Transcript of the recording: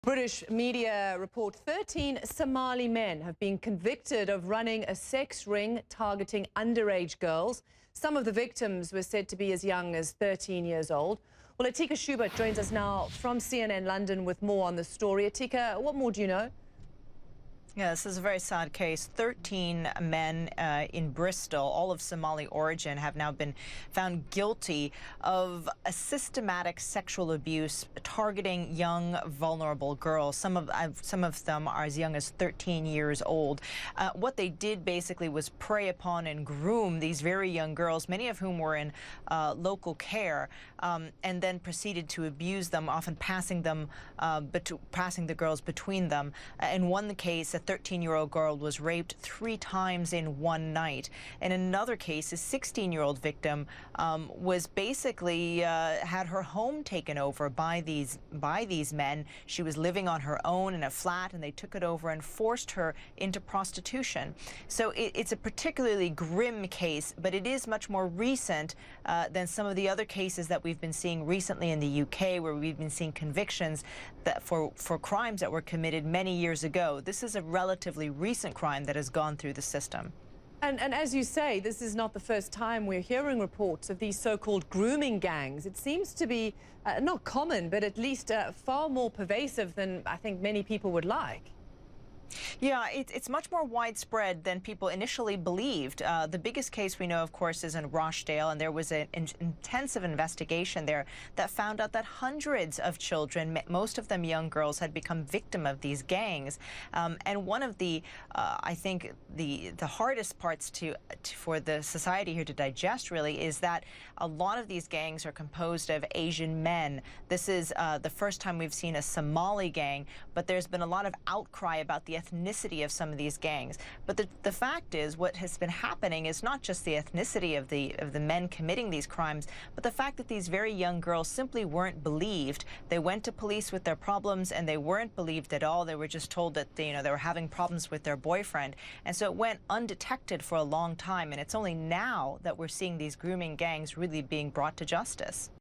British media report 13 Somali men have been convicted of running a sex ring targeting underage girls. Some of the victims were said to be as young as 13 years old. Well, Atika Shubert joins us now from CNN London with more on the story. Atika, what more do you know? Yeah, this is a very sad case. 13 men in Bristol, all of Somali origin, have now been found guilty of a systematic sexual abuse targeting young, vulnerable girls. Some of them are as young as 13 years old. What they did basically was prey upon and groom these very young girls, many of whom were in local care, and then proceeded to abuse them, often passing the girls between them. In one case, a 13-year-old girl was raped 3 times in one night. In another case, a 16-year-old victim was basically had her home taken over by these men. She was living on her own in a flat, and they took it over and forced her into prostitution. So it's a particularly grim case, but it is much more recent than some of the other cases that we've been seeing recently in the UK, where we've been seeing convictions that for crimes that were committed many years ago. This is a relatively recent crime that has gone through the system. And as you say, this is not the first time we're hearing reports of these so-called grooming gangs. It seems to be not common, but at least far more pervasive than I think many people would like. Yeah, it's much more widespread than people initially believed. The biggest case we know, of course, is in Rochdale, and there was an intensive investigation there that found out that hundreds of children, most of them young girls, had become victim of these gangs. And one of the, I think, the hardest parts for the society here to digest, really, is that a lot of these gangs are composed of Asian men. This is the first time we've seen a Somali gang, but there's been a lot of outcry about the ethnicity of some of these gangs. But the fact is, what has been happening is not just the ethnicity of the men committing these crimes, but the fact that these very young girls simply weren't believed. They went to police with their problems, and they weren't believed at all. They were just told that they were having problems with their boyfriend, and so it went undetected for a long time. And it's only now that we're seeing these grooming gangs really being brought to justice.